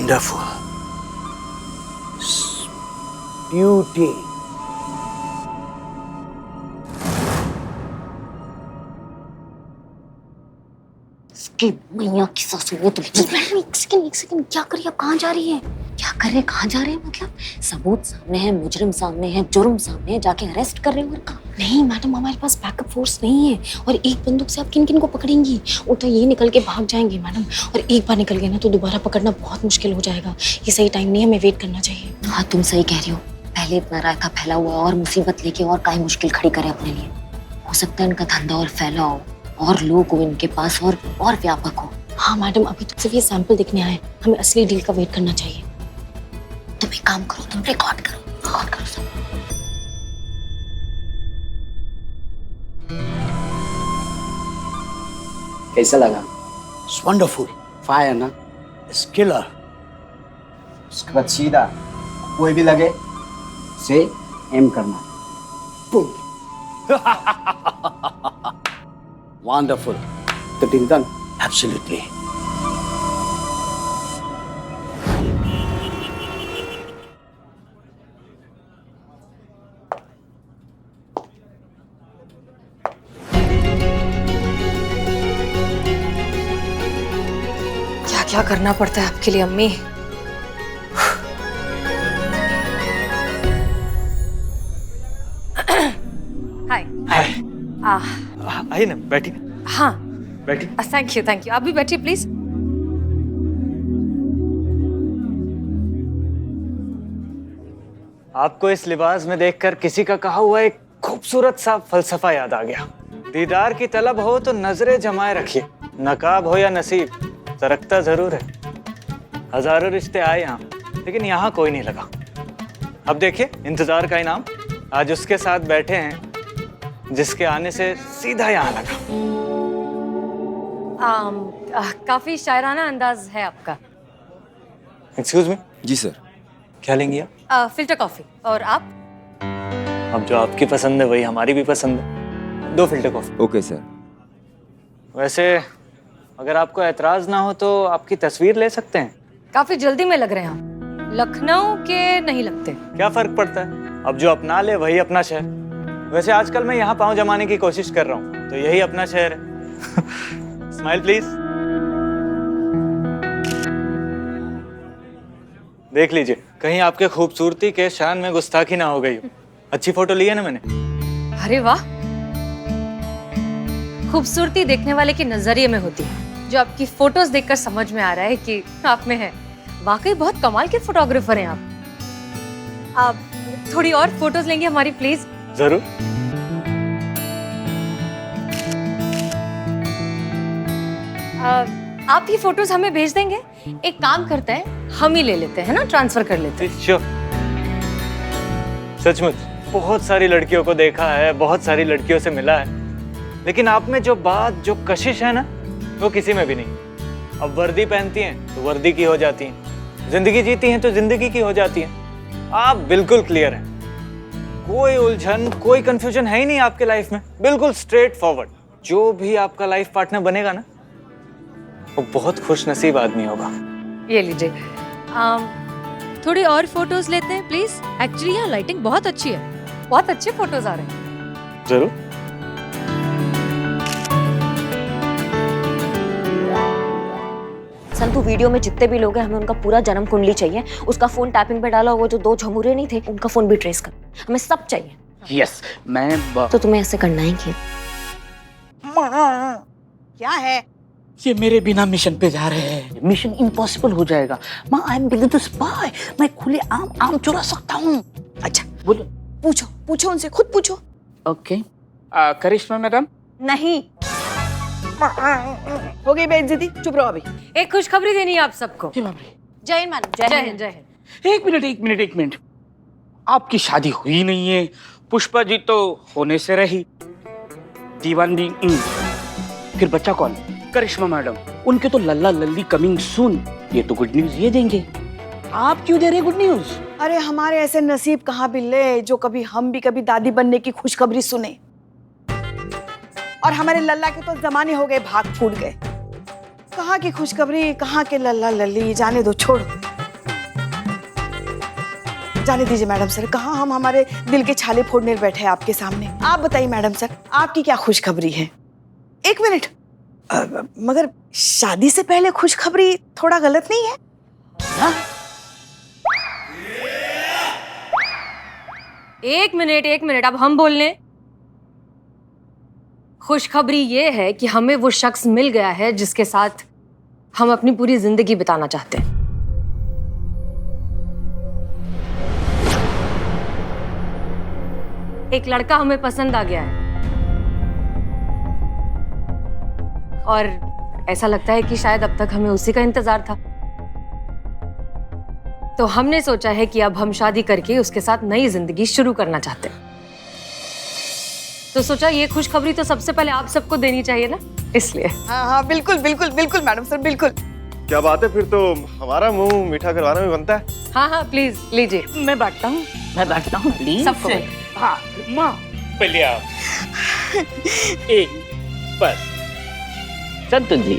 Wonderful. Beauty. इसकी मैया की सासू ये तो एक सेकंड क्या कर रही है? कहाँ जा रही है? क्या कर रहे? कहाँ जा रहे हैं? मतलब सबूत सामने है, मुजरिम सामने है, जुर्म सामने है, जाके अरेस्ट कर रहे हो? और कहाँ? नहीं मैडम, हमारे पास बैकअप फोर्स नहीं है और एक बंदूक से आप किन किन को पकड़ेंगी? वो तो ये निकल के भाग जाएंगे मैडम, और एक बार निकल गए ना तो दोबारा पकड़ना बहुत मुश्किल हो जाएगा। ये सही टाइम नहीं है, हमें वेट करना चाहिए। हाँ तुम सही कह रही हो, पहले इतना रायता फैला हुआ और मुसीबत लेके और काहे मुश्किल खड़ी करे अपने लिए। हो सकता है इनका धंधा और फैला हो और लोग हो इनके पास और व्यापक हो। हाँ मैडम, अभी तो सिर्फ ये सैंपल दिखने आए, हमें असली डील का वेट करना चाहिए। तुम एक काम करो, तुम रिकॉर्ड करो सब। कैसा लगा? It's wonderful. फायर ना? It's killer. उसके बाद सीधा कोई भी लगे से एम करना। Boom. Wonderful. तो डील डन। Absolutely. क्या क्या करना पड़ता है आपके लिए अम्मी। हाय। Hi. आइए ना, बैठिए। हाँ बैठिए। थैंक यू आप भी बैठिए प्लीज। आपको इस लिबास में देखकर किसी का कहा हुआ एक खूबसूरत सा फलसफा याद आ गया। दीदार की तलब हो तो नजरें जमाए रखिए, नकाब हो या नसीब, सरकता जरूर है। हजारों रिश्ते आए यहाँ, लेकिन यहाँ कोई नहीं लगा। अब देखिए इंतजार का इनाम आज उसके साथ बैठे हैं जिसके आने से सीधा यहाँ लगा। काफी शायराना अंदाज है आपका। Excuse me. जी सर। क्या लेंगी आप? Filter coffee. और आप? अब जो आपकी पसंद है वही हमारी भी पसंद है। 2 फिल्टर कॉफी। Okay sir. वैसे अगर आपको एतराज ना हो तो आपकी तस्वीर ले सकते हैं। काफी जल्दी में लग रहे हैं आप। लखनऊ के नहीं लगते। क्या फर्क पड़ता है, अब जो अपना ले वही अपना शहर। वैसे आजकल मैं यहाँ पाँव जमाने की कोशिश कर रहा हूँ, तो यही अपना शहर है। Smile please. देख लीजिए कहीं आपके खूबसूरती के शान में गुस्ताखी ना हो गई हो। अच्छी फोटो ली है ना मैंने? अरे वाह, खूबसूरती देखने वाले के नजरिए में होती है, जो आपकी फोटोज देखकर समझ में आ रहा है कि आप में है। वाकई बहुत कमाल के फोटोग्राफर हैं आप थोड़ी और फोटोज लेंगे हमारी प्लीज? जरूर। आप ये फोटोज हमें भेज देंगे? एक काम करते हैं, हम ही ले लेते हैं ना, ट्रांसफर कर लेते हैं। श्योर। सचमुच बहुत सारी लड़कियों को देखा है, बहुत सारी लड़कियों से मिला है, लेकिन आप में जो बात, जो कशिश है ना, वो किसी में भी नहीं। अब वर्दी पहनती हैं तो वर्दी की हो जाती हैं, जिंदगी जीती हैं तो जिंदगी की हो जाती हैं। आप बिल्कुल क्लियर हैं, कोई उलझन, कोई कंफ्यूजन है ही नहीं आपके लाइफ में, बिल्कुल स्ट्रेट फॉरवर्ड। जो भी आपका लाइफ पार्टनर बनेगा ना, वो बहुत खुश नसीब आदमी होगा। ये लीजिए। थोड़ी और फोटोज लेते हैं प्लीज। एक्चुअली यहाँ लाइटिंग बहुत अच्छी है, बहुत अच्छे फोटोज आ रहे हैं। जरूर। संतु वीडियो में जितने भी लोग हैं हमें उनका पूरा जन्म कुंडली चाहिए। उसका फोन टैपिंग पे डाला हुआ जो 2 झमुरे नहीं थे उनका फोन भी ट्रेस कर, हमें सब चाहिए। यस मैं तो तुम्हें ऐसे करना ही क्या? क्या है? ये मेरे बिना मिशन पे जा रहे हैं। मिशन इम्पॉसिबल हो जाएगा। माँ I am big the spy, मैं खुले आम चुरा सकता हूँ। अच्छा बोलो। पूछो उनसे, खुद पूछो। ओके करिश्मा मैडम। नहीं हो गई बेइज्जती, चुप रहो अभी। एक खुशखबरी देनी है आप सबको। जय हिंद मैडम। जय हिंद। जय हिंद। एक मिनट। आपकी शादी हुई नहीं है, पुष्पा जी तो होने से रही, दीवानगी। फिर बच्चा कौन? करिश्मा मैडम। उनके तो लल्ला लल्ली कमिंग सून। ये तो गुड न्यूज ये देंगे, आप क्यों दे रहे गुड न्यूज? अरे हमारे ऐसे नसीब कहाँ बिल्ले जो कभी हम भी कभी दादी बनने की खुशखबरी सुने। और हमारे लल्ला के तो जमाने हो गए, भाग फूट गए। कहाँ की खुशखबरी, कहाँ के लल्ला लल्ली, जाने दो, छोड़ो। जाने दीजिए मैडम सर, कहाँ हम हमारे दिल के छाले फोड़ने बैठे हैं आपके सामने। आप बताइए मैडम सर, आपकी क्या खुशखबरी है? एक मिनट, मगर शादी से पहले खुशखबरी थोड़ा गलत नहीं है? हाँ? एक मिनट, अब हम बोल लें। खुशखबरी ये है कि हमें वो शख्स मिल गया है जिसके साथ हम अपनी पूरी जिंदगी बिताना चाहते हैं। एक लड़का हमें पसंद आ गया है और ऐसा लगता है कि शायद अब तक हमें उसी का इंतजार था। तो हमने सोचा है कि अब हम शादी करके उसके साथ नई जिंदगी शुरू करना चाहते हैं। तो सोचा ये खुशखबरी तो सबसे पहले आप सबको देनी चाहिए ना, इसलिए। हाँ हाँ बिल्कुल बिल्कुल बिल्कुल मैडम सर, बिल्कुल। क्या बात है, फिर तो हमारा मुंह मीठा करवाना भी बनता है। हाँ हाँ प्लीज लीजिए। मैं बैठता हूँ प्लीज। सबको हाँ माँ पहले आप। एक बस संतन जी।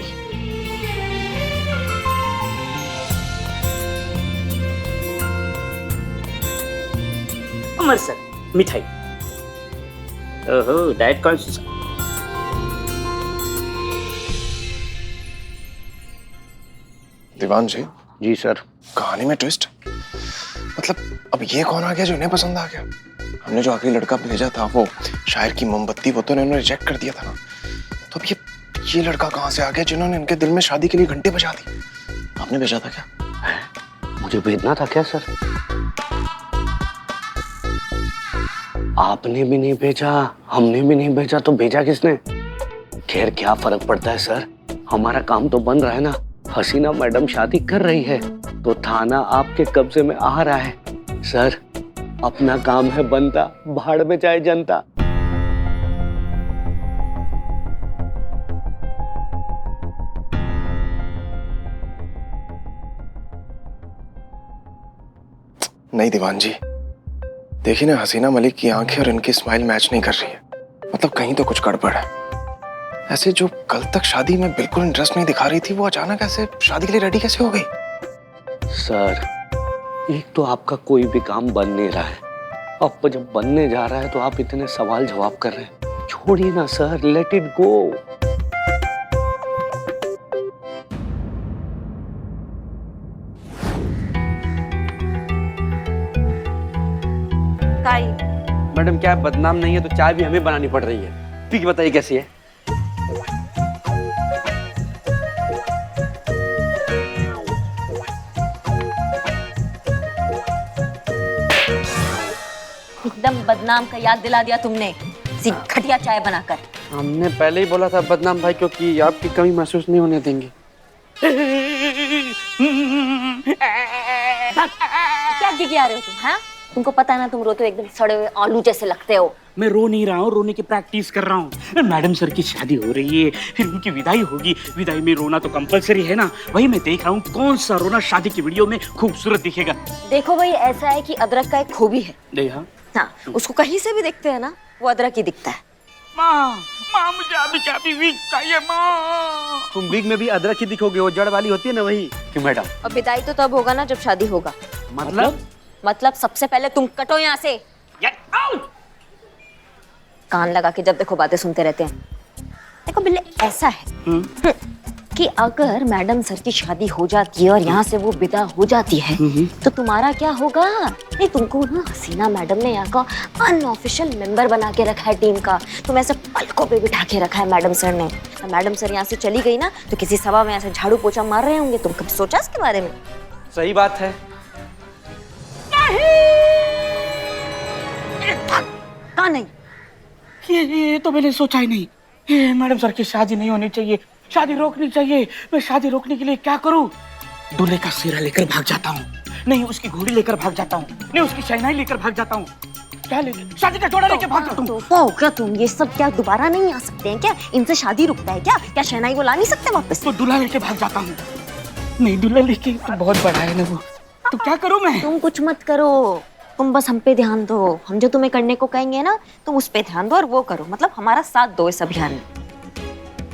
अमर सर मिठाई। ओहो डाइट कॉन्शियस। दीवान जी, जी सर। कहानी में ट्विस्ट। मतलब अब ये कौन आ गया जो इन्हें पसंद आ गया? हमने जो आखिरी लड़का भेजा था वो शायर की मोमबत्ती, वो तो इन्होंने रिजेक्ट कर दिया था ना। तो अब ये लड़का कहाँ से आ गया जिन्होंने इनके दिल में शादी के लिए घंटे बजा दी? आपने भेजा था क्या? मुझे भेजना था क्या सर? आपने भी नहीं भेजा, हमने भी नहीं भेजा, तो भेजा किसने? खैर क्या फर्क पड़ता है सर, हमारा काम तो बन रहा है ना। हसीना मैडम शादी कर रही है तो थाना आपके कब्जे में आ रहा है। सर अपना काम है बनता, भाड़ में जाए जनता। नहीं दीवान जी, देखिए ना, हसीना मलिक की आंखें और इनकी स्माइल मैच नहीं कर रही है। मतलब कहीं तो कुछ गड़बड़ है। ऐसे जो कल तक शादी में बिल्कुल इंटरेस्ट नहीं दिखा रही थी, वो अचानक ऐसे शादी के लिए रेडी कैसे हो गई? सर एक तो आपका कोई भी काम बन नहीं रहा है, अब जब बनने जा रहा है तो आप इतने सवाल जवाब कर रहे हैं। छोड़िए ना sir, let it go. Madam क्या बदनाम नहीं है तो चाय भी हमें बनानी पड़ रही है। पी के बताइए कैसी है? एकदम बदनाम का याद दिला दिया तुमने, सी घटिया चाय बनाकर। हमने पहले ही बोला था बदनाम भाई, क्योंकि आपकी कमी महसूस नहीं होने देंगे। क्या गिगिया रहे हो तुम? हाँ, तुमको पता है ना, तुम रोते हो एकदम सड़े हुए आलू जैसे लगते हो। मैं रो नहीं रहा हूँ, रोने की प्रैक्टिस कर रहा हूँ। मैडम सर की शादी हो रही है, फिर उनकी विदाई होगी, विदाई में रोना तो कंपलसरी है ना। वही मैं देख रहा हूँ कौन सा रोना शादी की वीडियो में खूबसूरत दिखेगा। देखो भाई, ऐसा है कि अदरक का एक खूबी है। देखा? हाँ, उसको कहीं से भी देखते हैं ना, वो अदरक ही दिखता है। माँ मुझे अभी चाबी वीक चाहिए माँ। तुम वीक में भी अदरक ही दिखोगे, वो जड़ वाली होती है ना वही। क्यों मैडम? अब विदाई तो तब होगा ना जब शादी होगा। मतलब सबसे पहले तुम कटो यहाँ से। कान लगा के जब देखो बातें सुनते रहते हैं। देखो बिल्ले, ऐसा है कि अगर मैडम सर की शादी हो जाती है और यहाँ से वो विदा हो जाती है तो तुम्हारा क्या होगा? नहीं, तुमको ना हसीना मैडम ने यहाँ का अनऑफिशियल मेंबर बना के रखा है टीम का। तुम ऐसे पलकों पे बिठा के रखा है मैडम सर ने। मैडम सर यहाँ से चली गई ना तो किसी सभा में ऐसे झाड़ू पोछा मार रहे होंगे। तुम कभी सोचा इसके बारे में? सही बात है। कहाँ नहीं? ये तो मैंने सोचा ही नहीं। ये मैडम सर की शादी नहीं होनी चाहिए, शादी रोकनी चाहिए। मैं शादी रोकने के लिए क्या करूं? दूल्हे का सिरा लेकर भाग जाता हूँ, नहीं उसकी घोड़ी लेकर भाग जाता हूँ, नहीं उसकी शहनाई लेकर भाग जाता हूँ। क्या लेकर? शादी का जोड़ा लेकर भाग जाता हूँ। तो क्या तुम ये सब क्या दोबारा नहीं आ सकते हैं क्या? इनसे शादी रुकता है क्या? क्या शहनाई को ला नहीं सकते वापस? तो दूल्हा लेके भाग जाता हूँ। नहीं दूल्हा लेके तो बहुत बड़ा है ना वो, तो क्या करूँ मैं? तुम कुछ मत करो, तुम बस हम पे ध्यान दो। हम जो तुम्हें करने को कहेंगे ना, तुम उस पे ध्यान दो और वो करो। मतलब हमारा साथ दो इस अभियान में।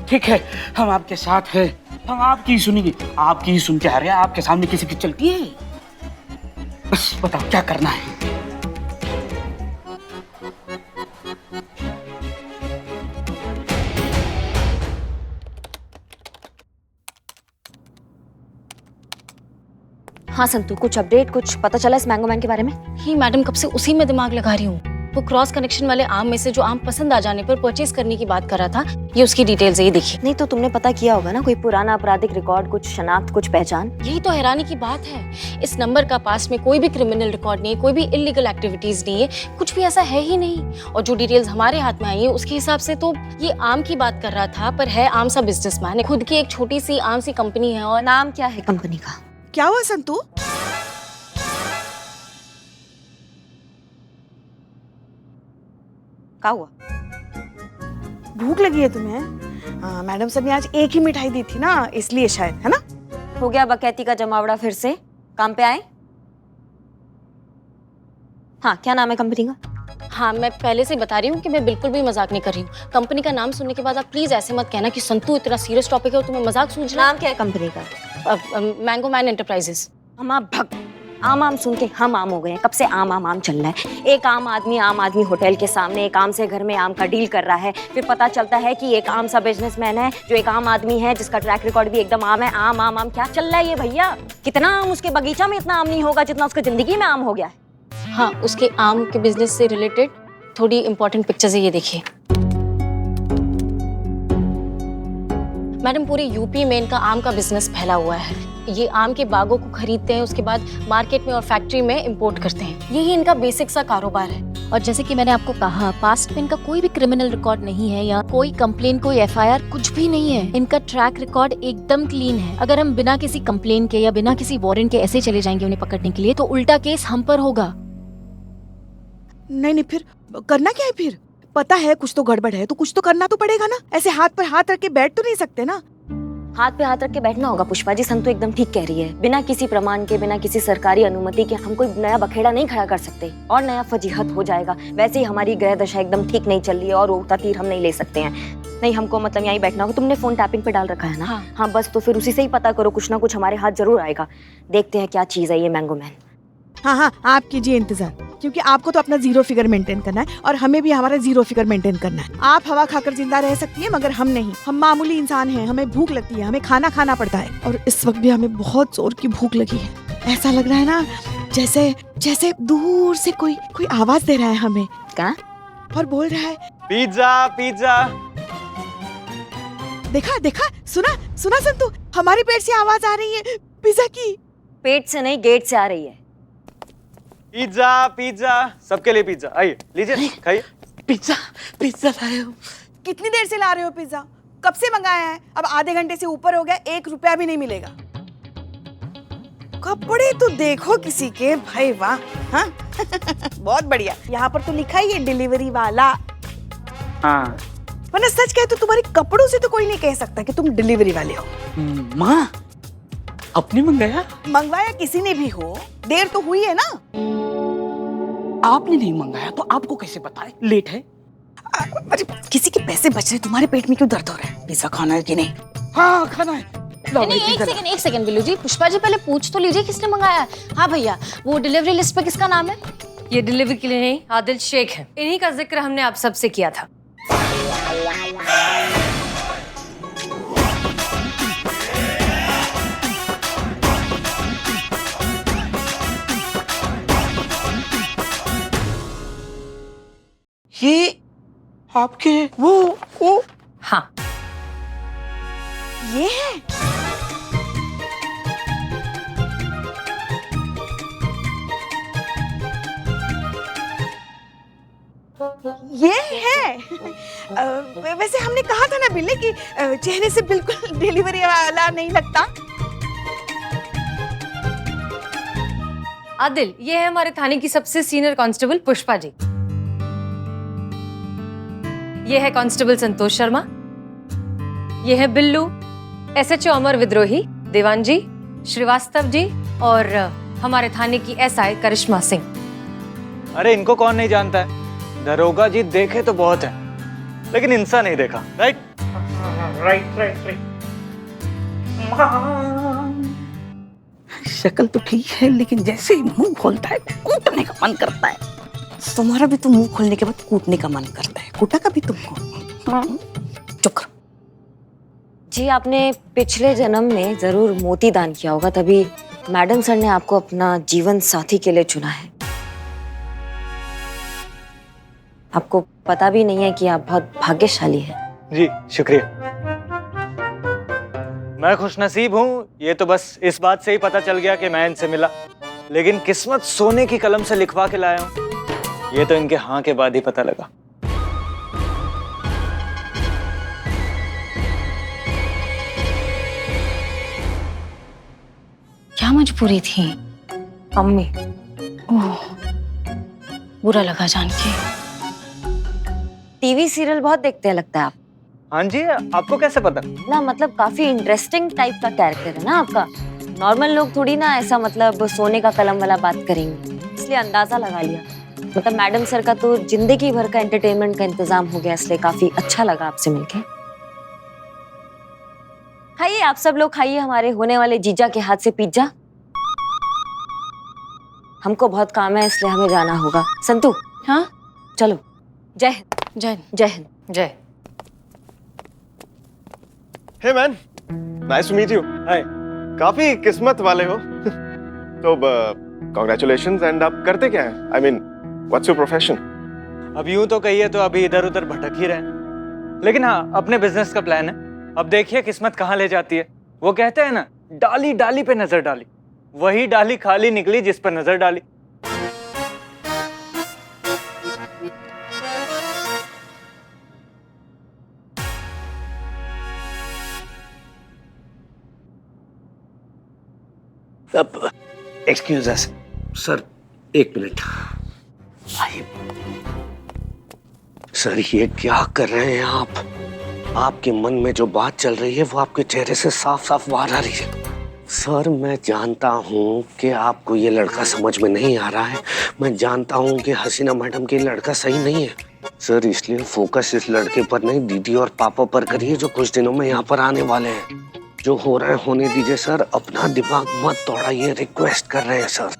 ठीक है, हम आपके साथ हैं, हम आपकी ही सुनेंगे, आपकी ही सुनते आ रहे हैं। आपके सामने किसी की चलती है? बस बताओ क्या करना है। हाँ संतू, कुछ अपडेट, कुछ पता चला इस मैंगो मैन के बारे में? ही मैडम, कब से उसी में दिमाग लगा रही हूँ। वो क्रॉस कनेक्शन वाले आम में से जो आम पसंद आ जाने पर परचेज करने की बात कर रहा था, ये उसकी डिटेल्स है, ये देखिए। नहीं तो तुमने पता किया होगा ना, कोई पुराना आपराधिक रिकॉर्ड, कुछ शनाख्त, कुछ पहचान? यही तो हैरानी की बात है। इस नंबर का पास में कोई भी क्रिमिनल रिकॉर्ड नहीं है, कोई भी इलीगल एक्टिविटीज नहीं है, कुछ भी ऐसा है ही नहीं। और जो डिटेल्स हमारे हाथ में आई है उसके हिसाब से तो ये आम की बात कर रहा था, पर है आम सा बिजनेसमैन है, खुद की एक छोटी सी आम सी कंपनी है। और नाम क्या है कंपनी का? क्या हुआ संतू? क्या हुआ? भूख लगी है तुम्हें? हाँ, मैडम सर ने आज एक ही मिठाई दी थी ना, इसलिए शायद, है ना? हो गया बकैती का जमावड़ा फिर से? काम पे आए? हाँ, क्या नाम है कंपनी का? हाँ, मैं पहले से बता रही हूँ कि मैं बिल्कुल भी मजाक नहीं कर रही हूँ। कंपनी का नाम सुनने के बाद आप प्लीज ऐसे मत कहना कि संतू इतना सीरियस टॉपिक है और तुम्हें मजाक सूझ रहा नाम क्या है कंपनी का? है। Mango man enterprises. हम भग आम आम सुन के हम आम हो गए हैं। कब से आम आम आम चल रहा है। एक आम आदमी होटल के सामने एक आम से घर में आम का डील कर रहा है, फिर पता चलता है कि एक आम सा बिजनेसमैन है जो एक आम आदमी है जिसका ट्रैक रिकॉर्ड भी एकदम आम है। आम आम आम क्या चल रहा है ये भैया? कितना आम उसके बगीचा में इतना आम नहीं होगा जितना उसकी जिंदगी में आम हो गया है। हाँ, उसके आम के बिजनेस से रिलेटेड थोड़ी इंपॉर्टेंट पिक्चर्स है, ये देखिए। मैडम, पूरे यूपी में इनका आम का बिजनेस फैला हुआ है। ये आम के बागों को खरीदते हैं, उसके बाद मार्केट में और फैक्ट्री में इंपोर्ट करते हैं। यही इनका बेसिक सा कारोबार है। और जैसे कि मैंने आपको कहा, पास्ट में इनका कोई भी क्रिमिनल रिकॉर्ड नहीं है, या कोई कंप्लेन, कोई एफआईआर, कुछ भी नहीं है। इनका ट्रैक रिकॉर्ड एकदम क्लीन है। अगर हम बिना किसी कंप्लेन के या बिना किसी वारंट के ऐसे चले जाएंगे उन्हें पकड़ने के लिए, तो उल्टा केस हम पर होगा। नहीं, फिर करना क्या है? फिर पता है कुछ तो गड़बड़ है, तो कुछ तो करना तो पड़ेगा ना। ऐसे हाथ पर हाथ रख के बैठ तो नहीं सकते ना। हाथ पे हाथ रख के बैठना होगा पुष्पा जी। संतु एकदम ठीक कह रही है। बिना किसी प्रमाण के, बिना किसी सरकारी अनुमति के हम कोई नया बखेड़ा नहीं खड़ा कर सकते और नया फजीहत हो जाएगा। वैसे ही हमारी ग्रह दशा एकदम ठीक नहीं चल रही है और उड़ता तीर हम नहीं ले सकते हैं। नहीं, हमको मतलब यहीं बैठना होगा। तुमने फोन टैपिंग पे डाल रखा है ना? हाँ, बस तो फिर उसी से ही पता करो, कुछ ना कुछ हमारे हाथ जरूर आएगा। देखते हैं क्या चीज है ये मैंगो मैन। हाँ, आप कीजिए इंतजार, क्योंकि आपको तो अपना जीरो फिगर मेंटेन करना है और हमें भी हमारा जीरो फिगर मेंटेन करना है। आप हवा खाकर जिंदा रह सकती हैं, मगर हम नहीं। हम मामूली इंसान हैं, हमें भूख लगती है, हमें खाना खाना पड़ता है। और इस वक्त भी हमें बहुत जोर की भूख लगी है। ऐसा लग रहा है ना जैसे जैसे दूर से कोई आवाज दे रहा है हमें। क्या? और बोल रहा है पिज्जा पिज्जा। देखा, सुना संतु, हमारे पेट से आवाज आ रही है पिज्जा की। पेट से नहीं, गेट से आ रही है। पिज्जा पिज्जा, सबके लिए पिज्जा। आइए, लीजिए, खाइए। पिज्जा लाए हो? कितनी देर से ला रहे हो पिज्जा? कब से मंगाया है? अब आधे घंटे से ऊपर हो गया, 1 रुपया भी नहीं मिलेगा। कपड़े तो देखो किसी के, भाई वाह। हाँ बहुत बढ़िया। यहाँ पर तो लिखा ही है डिलीवरी वाला। हाँ। वरना सच कहे तो तुम्हारे कपड़ों से तो कोई नहीं कह सकता कि तुम डिलीवरी वाले हो। माँ, अपने मंगाया? मंगवाया किसी ने भी हो, देर तो हुई है ना। आपने नहीं मंगाया तो आपको कैसे पता है लेट है? अरे किसी के पैसे बच रहे, तुम्हारे पेट में क्यों दर्द हो रहा है? पिज्जा खाना है कि नहीं? हाँ, खाना है। नहीं, एक सेकंड बिल्लू जी। पुष्पा जी, पहले पूछ तो लीजिए किसने मंगाया है। हाँ भैया, वो डिलीवरी लिस्ट पे किसका नाम है? ये डिलीवरी के लिए नहीं, आदिल शेख है। इन्हीं का जिक्र हमने आप सबसे किया था। ये आपके वो हाँ, ये है। ये है। वैसे हमने कहा था ना बिल्ले कि चेहरे से बिल्कुल डिलीवरी वाला नहीं लगता। आदिल, ये है हमारे थाने की सबसे सीनियर कांस्टेबल पुष्पा जी। ये है कांस्टेबल संतोष शर्मा। ये है बिल्लू, एसएचओ अमर विद्रोही, देवान जी, श्रीवास्तव जी और हमारे थाने की एसआई करिश्मा सिंह। अरे इनको कौन नहीं जानता है? दरोगा जी देखे तो बहुत है, लेकिन इंसान नहीं देखा। Right right. शक्ल तो ठीक है, लेकिन जैसे ही मुंह खोलता है कूटने का मन करता है। तुम्हारा भी तो मुंह खोलने के बाद कूटने का मन करता है। कूटा कभी तुमको? चुप करो। जी, आपने पिछले जन्म में जरूर मोती दान किया होगा, तभी मैडम सर ने आपको अपना जीवन साथी के लिए चुना है। आपको पता भी नहीं है कि आप बहुत भाग्यशाली हैं। जी शुक्रिया। मैं खुशनसीब हूँ, ये तो बस इस बात से ही पता चल गया कि मैं इनसे मिला, लेकिन किस्मत सोने की कलम से लिखवा के लाया हूँ, ये तो इनके हाँ के बाद ही पता लगा। क्या मजबूरी थी? अम्मी, ओह, बुरा लगा जान के। टीवी सीरियल बहुत देखते हैं लगता है आप हाँ जी, आपको कैसे पता? ना। मतलब काफी इंटरेस्टिंग टाइप का कैरेक्टर है ना आपका। नॉर्मल लोग थोड़ी ना ऐसा मतलब सोने का कलम वाला बात करेंगे, इसलिए अंदाजा लगा लिया। मतलब मैडम सर का तो जिंदगी भर का एंटरटेनमेंट का इंतजाम हो गया, इसलिए काफी अच्छा लगा आपसे मिलके। खाइए आप सब लोग, खाइए हमारे होने वाले जीजा के हाथ से पिज्जा। हमको बहुत काम है, इसलिए हमें जाना होगा। संतू, हाँ चलो। जय हिंद। जय जय हिंद। जय। Hey man, nice to meet you. Hi. काफी किस्मत वाले हो। तो कांग्रेचुलेशंस। एंड आप करते क्या हैं? I mean what's your profession? अब यूं तो कहिए तो अभी इधर उधर भटक ही रहे हैं, लेकिन हाँ अपने बिजनेस का प्लान है। अब देखिए किस्मत कहाँ ले जाती है। वो कहते हैं ना, डाली डाली पे नजर डाली, वही डाली खाली निकली जिस पर नजर डाली। अब एक्सक्यूज अस सर, एक मिनट आइए। सर ये क्या कर रहे हैं आप? आपके मन में जो बात चल रही है वो आपके चेहरे से साफ साफ बाहर आ रही है। सर मैं जानता हूँ कि आपको ये लड़का समझ में नहीं आ रहा है, मैं जानता हूँ कि हसीना मैडम के लड़का सही नहीं है सर, इसलिए फोकस इस लड़के पर नहीं दीदी और पापा पर करिए जो कुछ दिनों में यहाँ पर आने वाले हैं। जो हो रहा है होने दीजिए सर, अपना दिमाग मत तोड़ाइए, रिक्वेस्ट कर रहे हैं सर।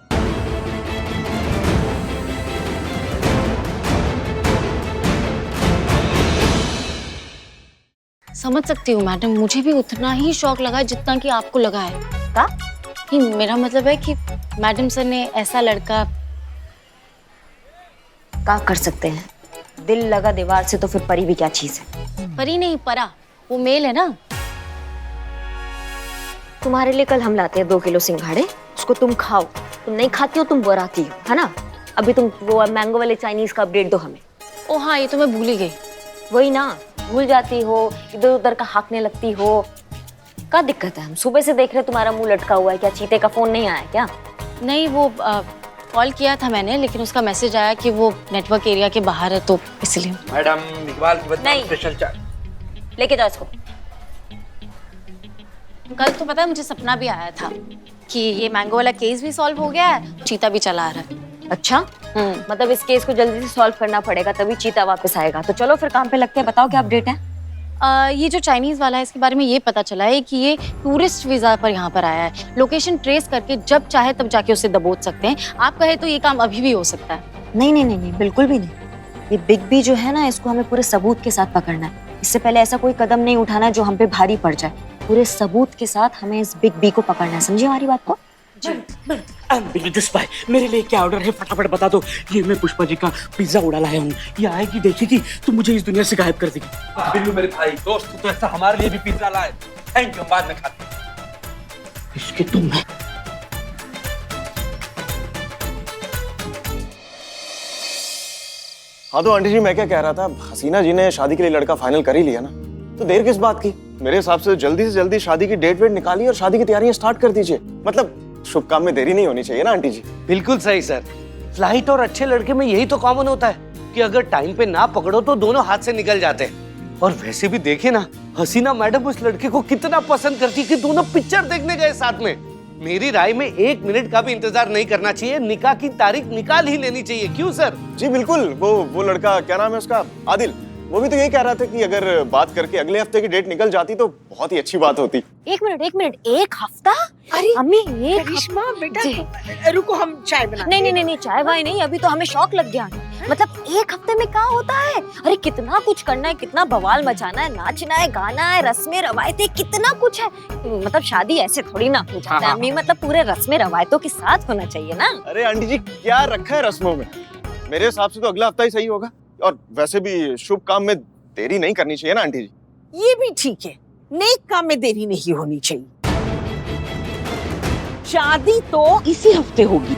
समझ सकती हूँ मैडम, मुझे भी उतना ही शौक लगा जितना कि आपको लगा है। का? नहीं, मेरा मतलब है कि मैडम सर ने ऐसा लड़का क्या कर सकते हैं, दिल लगा दीवार से तो फिर परी भी क्या चीज है। परी नहीं, परा, वो मेल है ना। तुम्हारे लिए कल हम लाते हैं 2 किलो सिंघाड़े, उसको तुम खाओ। तुम नहीं खाती हो, तुम बुराती हो, है ना। अभी तुम वो मैंगो वाले चाइनीज का अपडेट दो हमें। ओ हाँ, ये तो मैं भूल ही गई। वही ना, भूल जाती हो, इधर उधर का हाँकने लगती हो। क्या दिक्कत है? हम सुबह से देख रहे तुम्हारा मुंह लटका हुआ है। क्या चीते का फोन नहीं आया क्या? नहीं, वो कॉल किया था मैंने, लेकिन उसका मैसेज आया कि वो नेटवर्क एरिया के बाहर है, तो इसलिए। मैडम इकबाल की बदनाम नहीं। स्पेशल चाय। लेके जाओ इसको। कल तो पता है मुझे सपना भी आया था कि ये मैंगो वाला केस भी सॉल्व हो गया है, चीता भी चला आ रहा है। अच्छा, मतलब इस केस को जल्दी से सॉल्व करना पड़ेगा, तभी चीता वापस आएगा। तो चलो फिर काम पे लगते हैं। बताओ क्या अपडेट है? ये जो चाइनीज वाला है, इसके बारे में ये पता चला है कि ये टूरिस्ट वीजा पर यहाँ पर आया है। लोकेशन ट्रेस करके जब चाहे तब जाके उसे दबोच सकते हैं। आप कहे तो ये काम अभी भी हो सकता है। नहीं नहीं नहीं नहीं, बिल्कुल भी नहीं। ये बिग बी जो है ना, इसको हमें पूरे सबूत के साथ पकड़ना है। इससे पहले ऐसा कोई कदम नहीं उठाना जो हम पे भारी पड़ जाए। पूरे सबूत के साथ हमें इस बिग बी को पकड़ना है, समझिए हमारी बात को? बिजनेस भाई, मेरे लिए क्या ऑर्डर है फटाफट बता दो। ये मैं पुष्पा जी का पिज्जा उड़ा लाया हूँ, ये आएगी देखेगी तो मुझे इस दुनिया से गायब कर देगी। बिल्लू मेरे भाई दोस्त, तो ऐसा हमारे लिए भी पिज्जा लाए। थैंक यू, बाद में खाते हैं। इसके तुम है। हाँ तो आंटी जी, मैं क्या कह रहा था, हसीना जी ने शादी के लिए लड़का फाइनल कर ही लिया ना, तो देर किस बात की? मेरे हिसाब से जल्दी शादी की डेट वेट निकालिए और शादी की तैयारियां स्टार्ट कर दीजिए। मतलब शुभ काम में देरी नहीं होनी चाहिए ना आंटी जी। बिल्कुल सही सर। फ्लाइट और अच्छे लड़के में यही तो कॉमन होता है कि अगर टाइम पे ना पकड़ो तो दोनों हाथ से निकल जाते हैं। और वैसे भी देखिए ना, हसीना मैडम उस लड़के को कितना पसंद करती कि दोनों पिक्चर देखने गए साथ में। मेरी राय में 1 मिनट का भी इंतजार नहीं करना चाहिए, निकाह की तारीख निकाल ही लेनी चाहिए। क्यों सर? जी बिल्कुल। वो लड़का क्या नाम है उसका? आदिल। वो भी तो यही कह रहा था कि अगर बात करके अगले हफ्ते की डेट निकल जाती तो बहुत ही अच्छी बात होती। एक मिनट, एक हफ्ता? अरे अम्मी एक करिश्मा बेटा जी। रुको, हम चाय बना नहीं, चाय वाय नहीं, अभी तो हमें शौक लग गया। मतलब एक हफ्ते में क्या होता है? अरे कितना कुछ करना है, कितना बवाल मचाना है, नाचना है, गाना है, रस्में रवायतें, कितना कुछ है। मतलब शादी ऐसे थोड़ी ना हो जाता है अम्मी, मतलब पूरे रस्में रवायतों के साथ होना चाहिए ना। अरे आंटी जी, क्या रखा है रस्मों में? मेरे हिसाब से तो अगला हफ्ता ही सही होगा। और वैसे भी शुभ काम में देरी नहीं करनी चाहिए ना आंटी जी। ये भी ठीक है, नेक काम में देरी नहीं होनी चाहिए। शादी तो इसी हफ्ते होगी।